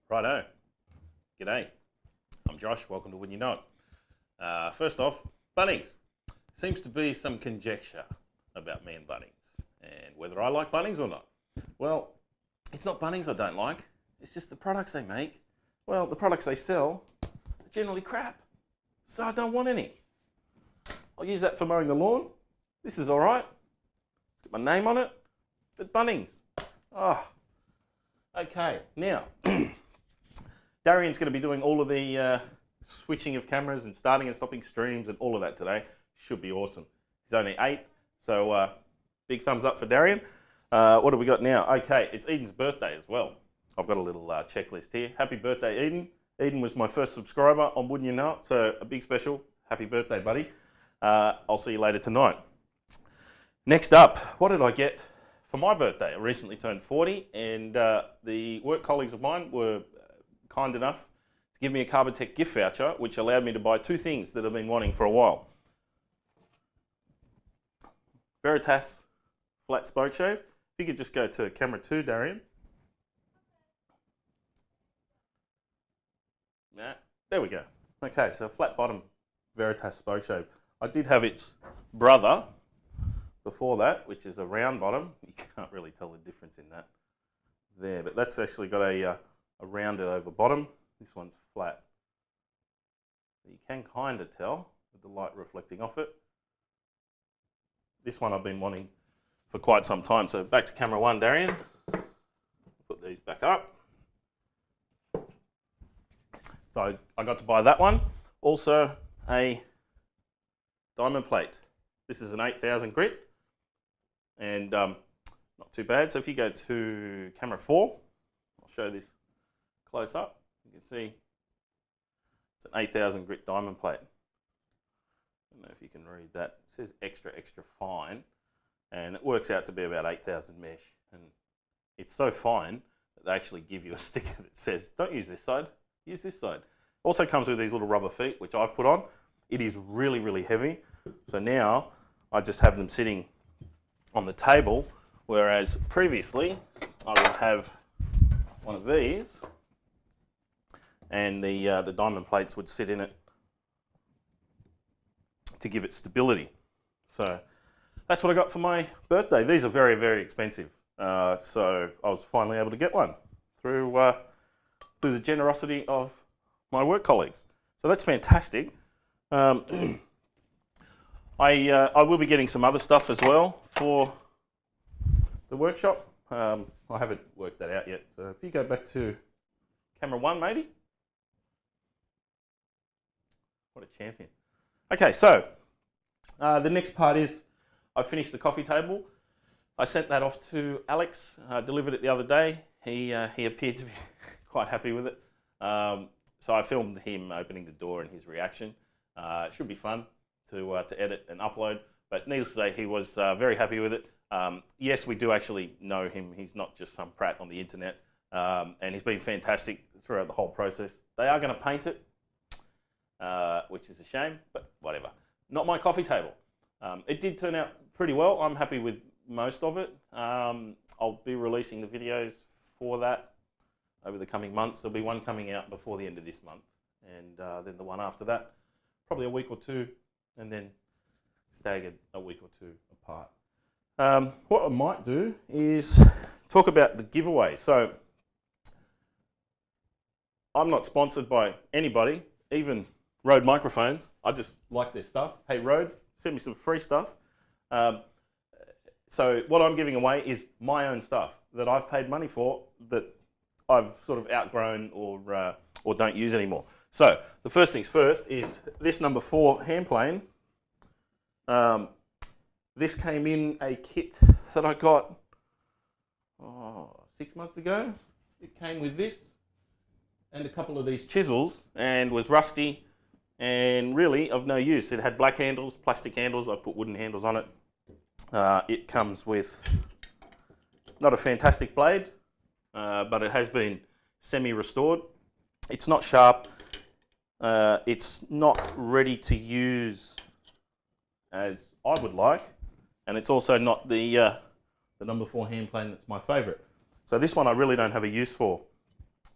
Righto. G'day. I'm Josh. Welcome to Wouldn't You Know It. First off, Bunnings. Seems to be some conjecture about me and Bunnings and whether I like Bunnings or not. Well, it's not Bunnings I don't like. It's just the products they make. Well, the products they sell are generally crap. So I don't want any. I'll use that for mowing the lawn. This is all right. It's got my name on it. But Bunnings. Oh. Okay, now. Darian's going to be doing all of the switching of cameras and starting and stopping streams and all of that today. Should be awesome. He's only 8, so big thumbs up for Darian. What have we got now? Okay, it's Eden's birthday as well. I've got a little checklist here. Happy birthday, Eden. Eden was my first subscriber on Wouldn't You Know It, so a big special. Happy birthday, buddy. I'll see you later tonight. Next up, what did I get for my birthday? I recently turned 40, and the work colleagues of mine were kind enough to give me a Carbotech gift voucher, which allowed me to buy 2 things that I've been wanting for a while. Veritas flat spoke shave. If you could just go to camera 2, Darian. Yeah, there we go. Okay, so flat bottom Veritas spoke shave. I did have its brother before that, which is a round bottom. You can't really tell the difference in that there, but that's actually got a rounded over bottom. This one's flat. You can kind of tell with the light reflecting off it. This one I've been wanting for quite some time. So back to camera 1, Darian. Put these back up. So I got to buy that one. Also a diamond plate. This is an 8000 grit and not too bad. So if you go to camera 4, I'll show this close up. You can see it's an 8000 grit diamond plate. I don't know if you can read that. It says extra, extra fine, and it works out to be about 8000 mesh. And it's so fine that they actually give you a sticker that says, don't use this side, use this side. Also comes with these little rubber feet, which I've put on. It is really, really heavy. So now I just have them sitting on the table, whereas previously I would have one of these, and the diamond plates would sit in it to give it stability. So that's what I got for my birthday. These are very, very expensive. So I was finally able to get one through the generosity of my work colleagues. So that's fantastic. I will be getting some other stuff as well for the workshop. I haven't worked that out yet. So if you go back to camera 1, maybe. What a champion. Okay, so the next part is I finished the coffee table. I sent that off to Alex, delivered it the other day. He appeared to be quite happy with it. So I filmed him opening the door and his reaction. It should be fun to edit and upload. But needless to say, he was very happy with it. Yes, we do actually know him. He's not just some prat on the internet. And he's been fantastic throughout the whole process. They are going to paint it, which is a shame, but whatever. Not my coffee table. It did turn out pretty well. I'm happy with most of it. I'll be releasing the videos for that over the coming months. There'll be one coming out before the end of this month, and then the one after that, probably a week or 2, and then staggered a week or 2 apart. What I might do is talk about the giveaway. So I'm not sponsored by anybody, even Rode Microphones. I just like their stuff. Hey Rode, send me some free stuff. So what I'm giving away is my own stuff that I've paid money for that I've sort of outgrown or don't use anymore. So the first things first is this number 4 hand plane. This came in a kit that I got 6 months ago. It came with this and a couple of these chisels and was rusty and really of no use. It had black handles, plastic handles. I've put wooden handles on it. It comes with not a fantastic blade, but it has been semi-restored. It's not sharp. It's not ready to use as I would like, and it's also not the number 4 hand plane that's my favourite. So this one I really don't have a use for.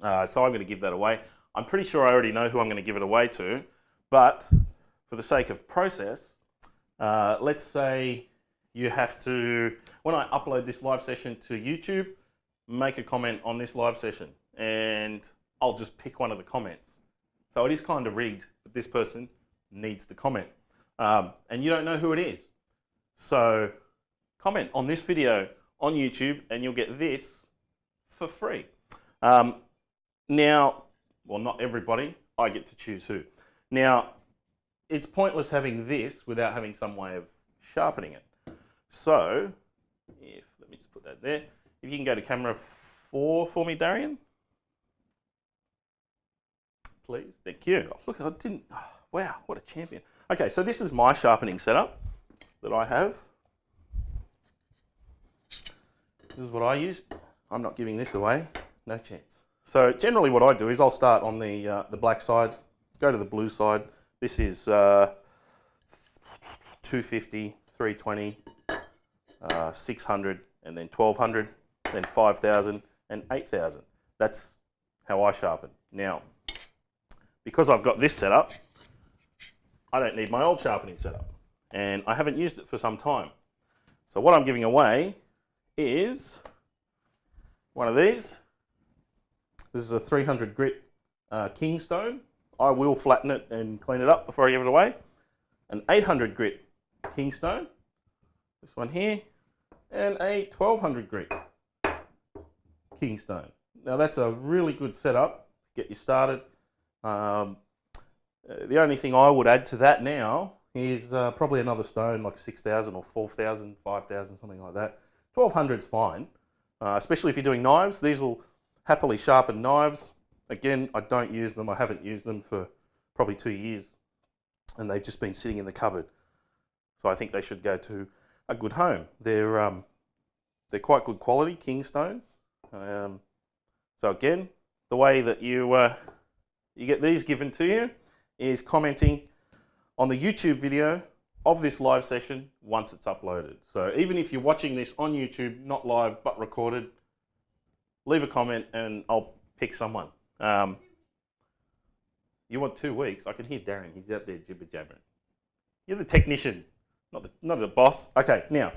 So I'm going to give that away. I'm pretty sure I already know who I'm going to give it away to, but for the sake of process, let's say you have to, when I upload this live session to YouTube, make a comment on this live session, and I'll just pick one of the comments. So it is kind of rigged, but this person needs to comment. And you don't know who it is. So comment on this video on YouTube and you'll get this for free. Now, well, not everybody, I get to choose who. Now, it's pointless having this without having some way of sharpening it. So, let me just put that there. If you can go to camera 4 for me, Darian. Please, thank you. Oh, look, I didn't, oh, wow, what a champion. Okay, so this is my sharpening setup that I have. This is what I use. I'm not giving this away, no chance. So generally what I do is I'll start on the black side, go to the blue side. This is 250, 320, 600, and then 1200, then 5000 and 8000. That's how I sharpen. Now, because I've got this setup, I don't need my old sharpening setup, and I haven't used it for some time. So what I'm giving away is one of these. This is a 300 grit Kingstone. I will flatten it and clean it up before I give it away. An 800 grit Kingstone, this one here, and a 1200 grit Kingstone. Now that's a really good setup to get you started. The only thing I would add to that now is probably another stone like 6,000 or 4,000, 5,000, something like that. 1200 is fine, especially if you're doing knives. These will happily sharpen knives. Again, I don't use them. I haven't used them for probably 2 years, and they've just been sitting in the cupboard. So I think they should go to a good home. They're quite good quality Kingstones. So again, the way that you get these given to you is commenting on the YouTube video of this live session once it's uploaded. So even if you're watching this on YouTube, not live but recorded, leave a comment and I'll pick someone. You want 2 weeks? I can hear Darren. He's out there jibber jabbering. You're the technician, not the boss. Okay, now,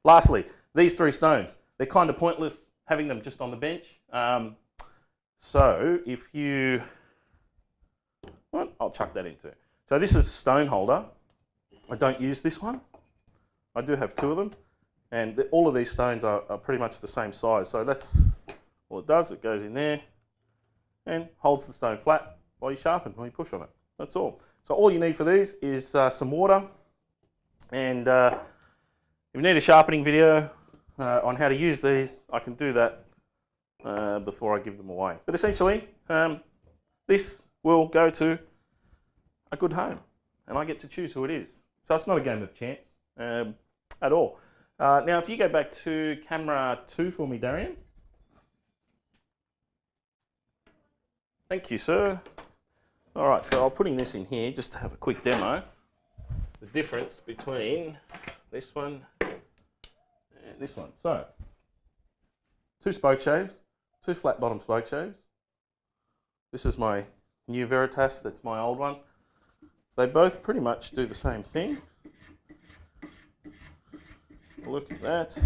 lastly, these 3 stones. They're kind of pointless having them just on the bench. So if you, well, I'll chuck that into it. So this is a stone holder. I don't use this one. I do have 2 of them, and all of these stones are pretty much the same size. So that's all it does. It goes in there and holds the stone flat while you sharpen, while you push on it. That's all. So all you need for these is some water, and if you need a sharpening video on how to use these, I can do that before I give them away. But essentially, this will go to a good home, and I get to choose who it is. So it's not a game of chance at all. Now, if you go back to camera 2 for me, Darian. Thank you, sir. All right, so I'm putting this in here just to have a quick demo. The difference between this one and this one. So, 2 spoke shaves, 2 flat bottom spoke shaves. This is my new Veritas, that's my old one. They both pretty much do the same thing. Look at that.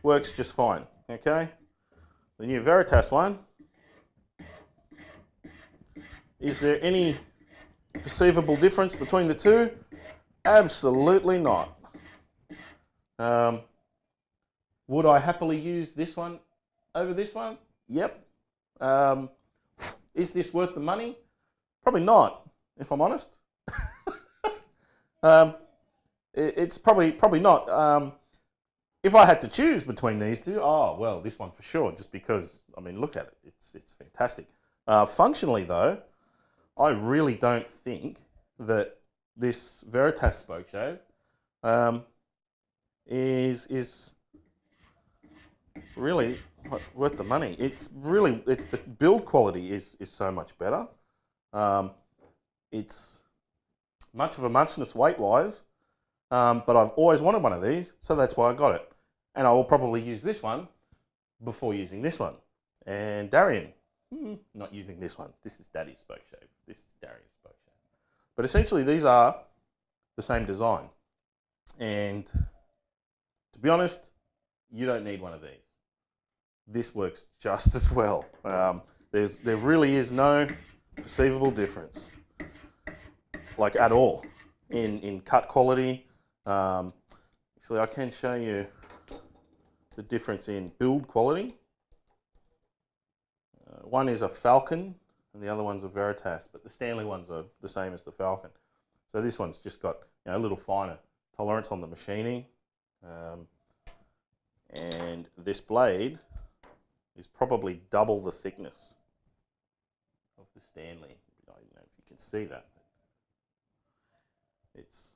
Works just fine, okay? The new Veritas one. Is there any perceivable difference between the two? Absolutely not. Would I happily use this one over this one? Yep. Is this worth the money? Probably not, if I'm honest. It's probably not. If I had to choose between these two, oh well, this one for sure. Just because, I mean, look at it; it's fantastic. Functionally, though, I really don't think that this Veritas spoke shave is really worth the money. It's really the build quality is so much better. It's much of a muchness weight-wise, but I've always wanted one of these, so that's why I got it. And I will probably use this one before using this one. And Darian, not using this one. This is Daddy's Spoke Shave. This is Darian's Spoke Shave. But essentially these are the same design. And to be honest, you don't need one of these. This works just as well. There really is no perceivable difference, like at all, in cut quality. Actually, I can show you the difference in build quality. One is a Falcon and the other one's a Veritas, but the Stanley ones are the same as the Falcon. So this one's just got a little finer tolerance on the machining. And this blade is probably double the thickness of the Stanley. I don't know if you can see that. It's,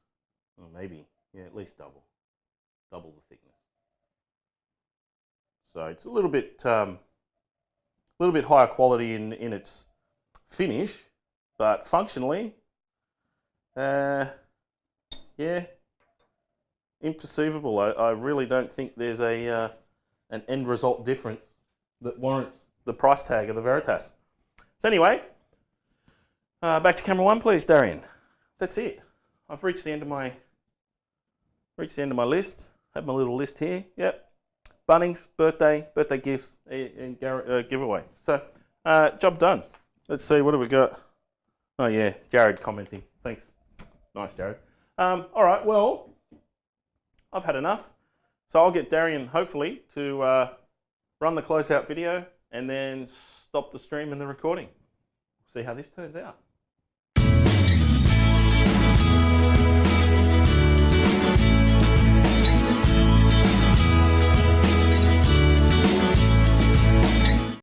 well, maybe, yeah, at least double the thickness. So it's a little bit higher quality in its finish, but functionally, yeah, imperceivable. I really don't think there's an end result difference that warrants the price tag of the Veritas. So anyway, back to camera one, please, Darian. That's it. I've reached the end of my list. Have my little list here. Yep. Bunnings, birthday gifts, and giveaway. So, job done. Let's see, what do we got? Oh yeah, Jared commenting. Thanks. Nice, Jared. All right, well, I've had enough. So I'll get Darian, hopefully, to run the closeout video and then stop the stream and the recording. See how this turns out.